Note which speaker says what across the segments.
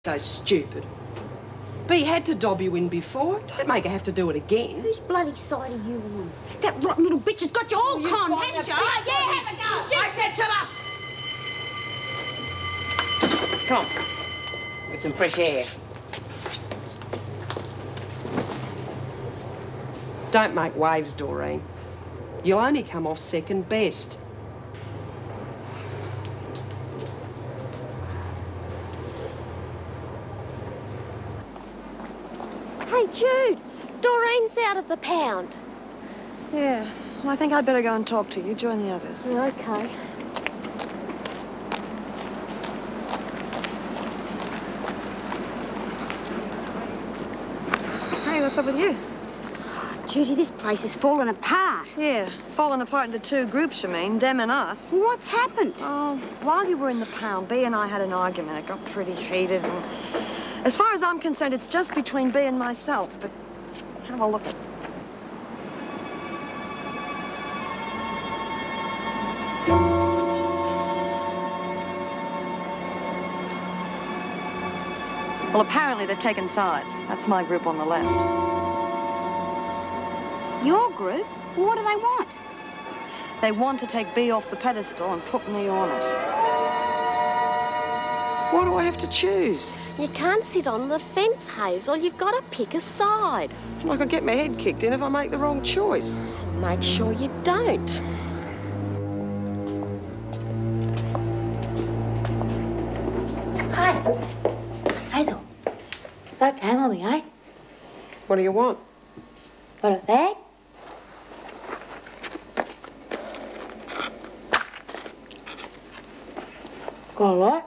Speaker 1: So stupid. Bea had to dob you in before. Don't make her have to do it again.
Speaker 2: Whose bloody side are you on? That rotten little bitch has got you all conned, hasn't she? Oh, yeah, have a go. I said shut up.
Speaker 1: Come on. Get some fresh air. Don't make waves, Doreen. You'll only come off second best.
Speaker 2: Hey, Jude, Doreen's out of the pound.
Speaker 3: Yeah, well, I think I'd better go and talk to you. Join the others.
Speaker 2: Yeah, okay.
Speaker 3: Hey, what's up with you?
Speaker 2: Judy, this place is falling apart.
Speaker 3: Yeah, falling apart into two groups, you mean, them and us.
Speaker 2: What's happened?
Speaker 3: Oh, while you were in the pound, Bea and I had an argument. It got pretty heated, and as far as I'm concerned, it's just between Bea and myself, but have a look at it. Well, apparently they've taken sides. That's my group on the left.
Speaker 2: Your group? What do they want?
Speaker 3: They want to take Bea off the pedestal and put me on it.
Speaker 1: Why do I have to choose?
Speaker 2: You can't sit on the fence, Hazel. You've got to pick a side.
Speaker 1: I could get my head kicked in if I make the wrong choice.
Speaker 2: Make sure you don't.
Speaker 4: Hi. Hazel. Okay, Mummy, eh?
Speaker 1: What do you want?
Speaker 4: Got a bag? Got a lot?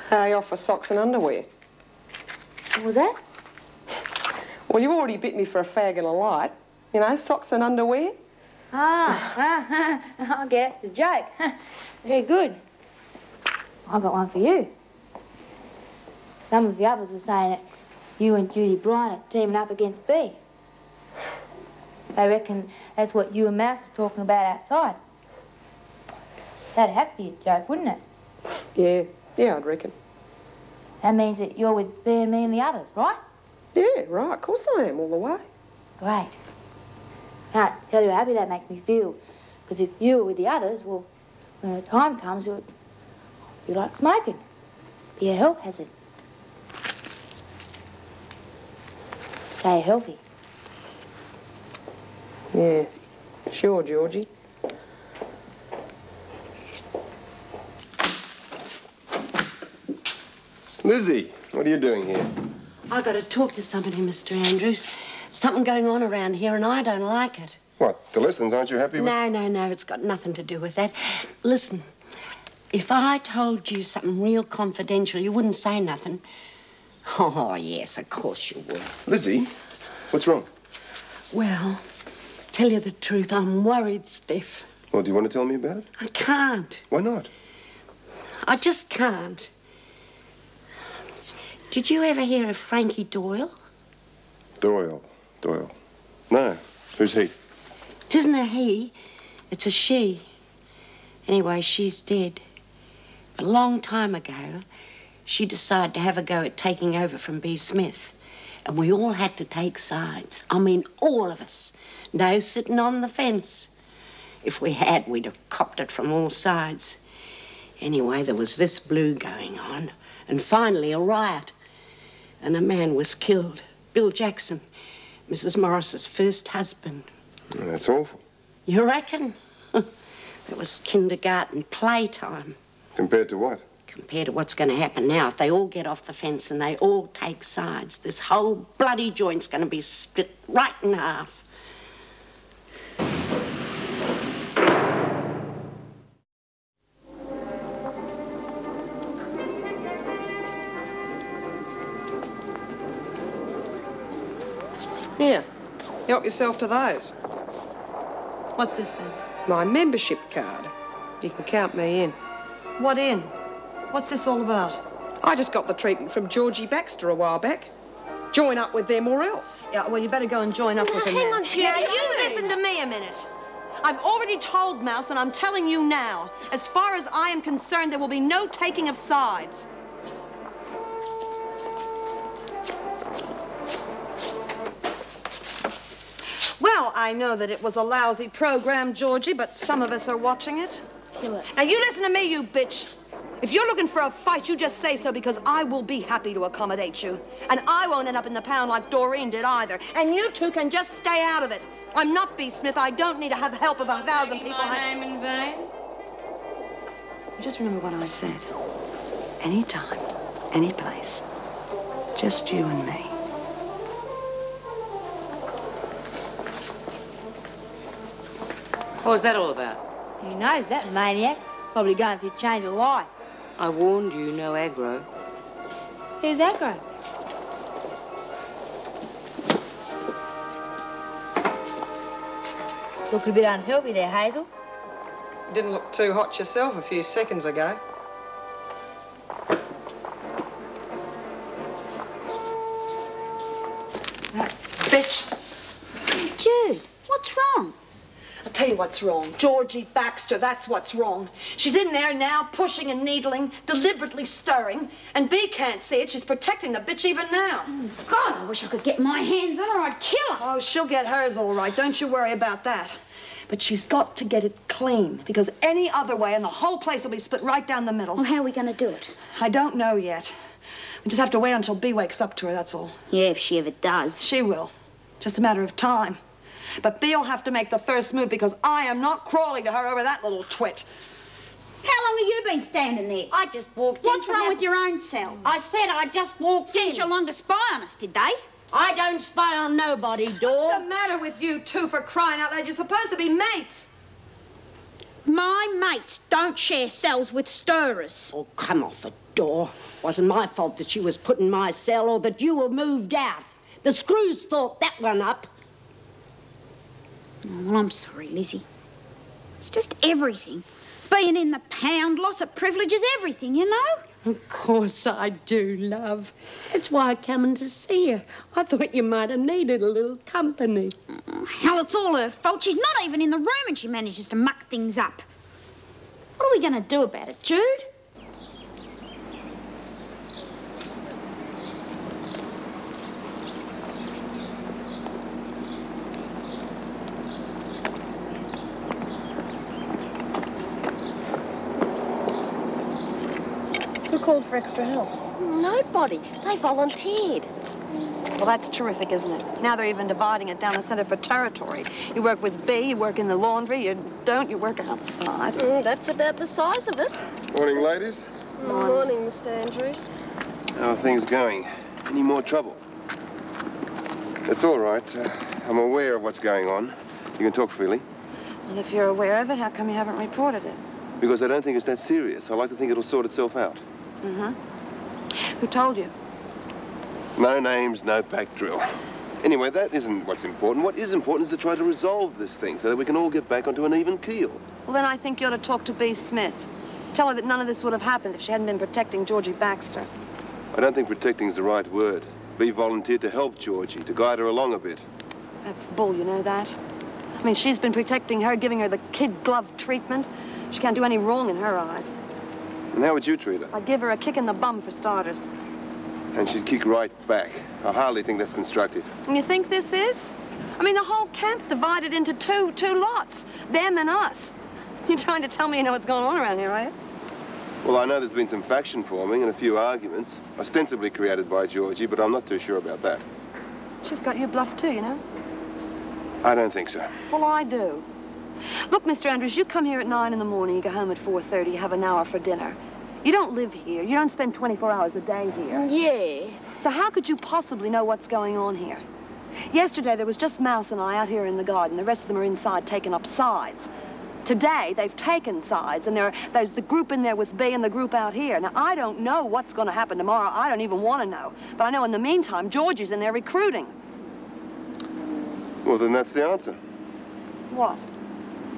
Speaker 1: How you off for socks and underwear?
Speaker 4: What was that?
Speaker 1: Well, you already bit me for a fag and a light. You know, socks and underwear.
Speaker 4: I get it. It's a joke. Very good. I got one for you. Some of the others were saying that you and Judy Bryant are teaming up against Bea. They reckon that's what you and Mouse was talking about outside. That'd have to be a joke, wouldn't it?
Speaker 1: Yeah, I'd reckon.
Speaker 4: That means that you're with Bea and me and the others, right?
Speaker 1: Yeah, right. Of course I am, all the way.
Speaker 4: Great. Can't tell you how happy that makes me feel. Because if you were with the others, well, when the time comes, it would be like smoking. Be a health hazard. Stay healthy.
Speaker 1: Yeah, sure, Georgie.
Speaker 5: Lizzie, what are you doing here?
Speaker 6: I got to talk to somebody, Mr. Andrews. Something going on around here, and I don't like it.
Speaker 5: What, the lessons aren't you happy with?
Speaker 6: No, it's got nothing to do with that. Listen, if I told you something real confidential, you wouldn't say nothing. Oh, yes, of course you would.
Speaker 5: Lizzie, what's wrong?
Speaker 6: Well, tell you the truth, I'm worried, Steph.
Speaker 5: Well, do you want to tell me about it?
Speaker 6: I can't.
Speaker 5: Why not?
Speaker 6: I just can't. Did you ever hear of Frankie Doyle?
Speaker 5: Doyle. No. Who's he?
Speaker 6: It isn't a he, it's a she. Anyway, she's dead. A long time ago, she decided to have a go at taking over from Bea Smith. And we all had to take sides. I mean, all of us. No sitting on the fence. If we had, we'd have copped it from all sides. Anyway, there was this blue going on, and finally a riot. And a man was killed. Bill Jackson, Mrs. Morris's first husband.
Speaker 5: Well, that's awful.
Speaker 6: You reckon? That was kindergarten playtime.
Speaker 5: Compared to what?
Speaker 6: Compared to what's going to happen now if they all get off the fence and they all take sides. This whole bloody joint's going to be split right in half.
Speaker 1: Here, help yourself to those.
Speaker 3: What's this, then?
Speaker 1: My membership card. You can count me in.
Speaker 3: What in? What's this all about?
Speaker 1: I just got the treatment from Georgie Baxter a while back. Join up with them or else.
Speaker 3: Yeah, well, you better go and join up with them.
Speaker 2: hang
Speaker 3: then.
Speaker 2: on, Judy.
Speaker 3: Now, you listen to me a minute. I've already told Mouse, and I'm telling you now, as far as I am concerned, there will be no taking of sides. Well, I know that it was a lousy program, Georgie, but some of us are watching it.
Speaker 4: Kill it.
Speaker 3: Now, you listen to me, you bitch. If you're looking for a fight, you just say so, because I will be happy to accommodate you. And I won't end up in the pound like Doreen did either. And you two can just stay out of it. I'm not B. Smith. I don't need to have the help of 1,000 people.
Speaker 1: My name in vain?
Speaker 3: Just remember what I said. Anytime, any place. Just you and me.
Speaker 6: What was that all about?
Speaker 4: You know that maniac. Probably going through change of life.
Speaker 6: I warned you, no aggro.
Speaker 4: Who's aggro? Looking a bit unhealthy there, Hazel.
Speaker 1: You didn't look too hot yourself a few seconds ago.
Speaker 3: Bitch.
Speaker 2: Jude, what's wrong?
Speaker 3: I'll tell you what's wrong. Georgie Baxter, that's what's wrong. She's in there now, pushing and needling, deliberately stirring, and B can't see it. She's protecting the bitch even now.
Speaker 2: God, I wish I could get my hands on her. I'd kill her.
Speaker 3: Oh, she'll get hers all right. Don't you worry about that. But she's got to get it clean, because any other way and the whole place will be split right down the middle.
Speaker 2: Well, how are we going to do it?
Speaker 3: I don't know yet. We just have to wait until B wakes up to her, that's all.
Speaker 2: Yeah, if she ever does.
Speaker 3: She will. Just a matter of time. But B'll have to make the first move, because I am not crawling to her over that little twit.
Speaker 2: How long have you been standing there?
Speaker 6: I just walked in.
Speaker 2: What's wrong with your own cell?
Speaker 6: I said I just walked
Speaker 2: Sent you along to spy on us, did they?
Speaker 6: I don't spy on nobody, Dor.
Speaker 3: What's the matter with you two, for crying out loud? You're supposed to be mates.
Speaker 2: My mates don't share cells with stirrers.
Speaker 6: Oh, come off it, Dor. Wasn't my fault that she was put in my cell or that you were moved out. The screws thought that one up.
Speaker 2: Oh, well, I'm sorry, Lizzie. It's just everything. Being in the pound, loss of privileges, everything, you know?
Speaker 6: Of course I do, love. That's why I'm coming to see you. I thought you might have needed a little company.
Speaker 2: Oh, hell, it's all her fault. She's not even in the room and she manages to muck things up. What are we going to do about it, Jude?
Speaker 3: Who called for extra help?
Speaker 7: Nobody. They volunteered.
Speaker 3: Well, that's terrific, isn't it? Now they're even dividing it down the center for territory. You work with B, you work in the laundry, you work outside.
Speaker 7: That's about the size of it.
Speaker 5: Morning, ladies.
Speaker 7: Morning, Mr. Andrews.
Speaker 5: How are things going? Any more trouble? It's all right. I'm aware of what's going on. You can talk freely.
Speaker 3: Well, if you're aware of it, how come you haven't reported it?
Speaker 5: Because I don't think it's that serious. I like to think it'll sort itself out.
Speaker 3: Mm-hmm. Who told you?
Speaker 5: No names, no pack drill. Anyway, that isn't what's important. What is important is to try to resolve this thing so that we can all get back onto an even keel.
Speaker 3: Well, then I think you ought to talk to B. Smith. Tell her that none of this would have happened if she hadn't been protecting Georgie Baxter.
Speaker 5: I don't think protecting is the right word. B volunteered to help Georgie, to guide her along a bit.
Speaker 3: That's bull, you know that? I mean, she's been protecting her, giving her the kid glove treatment. She can't do any wrong in her eyes.
Speaker 5: And how would you treat her?
Speaker 3: I'd give her a kick in the bum, for starters.
Speaker 5: And she'd kick right back. I hardly think that's constructive.
Speaker 3: And you think this is? I mean, the whole camp's divided into two lots. Them and us. You're trying to tell me you know what's going on around here, are you?
Speaker 5: Well, I know there's been some faction forming and a few arguments, ostensibly created by Georgie, but I'm not too sure about that.
Speaker 3: She's got you bluffed too, you know?
Speaker 5: I don't think so.
Speaker 3: Well, I do. Look, Mr. Andrews, you come here at 9 in the morning, you go home at 4:30, you have an hour for dinner. You don't live here. You don't spend 24 hours a day here.
Speaker 7: Yeah.
Speaker 3: So how could you possibly know what's going on here? Yesterday, there was just Mouse and I out here in the garden. The rest of them are inside taking up sides. Today, they've taken sides, and there's the group in there with B and the group out here. Now, I don't know what's going to happen tomorrow. I don't even want to know. But I know in the meantime, Georgie's in there recruiting.
Speaker 5: Well, then that's the answer.
Speaker 3: What?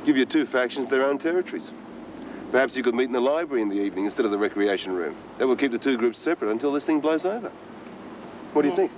Speaker 5: Give your two factions their own territories. Perhaps you could meet in the library in the evening instead of the recreation room. That will keep the two groups separate until this thing blows over. What do you think?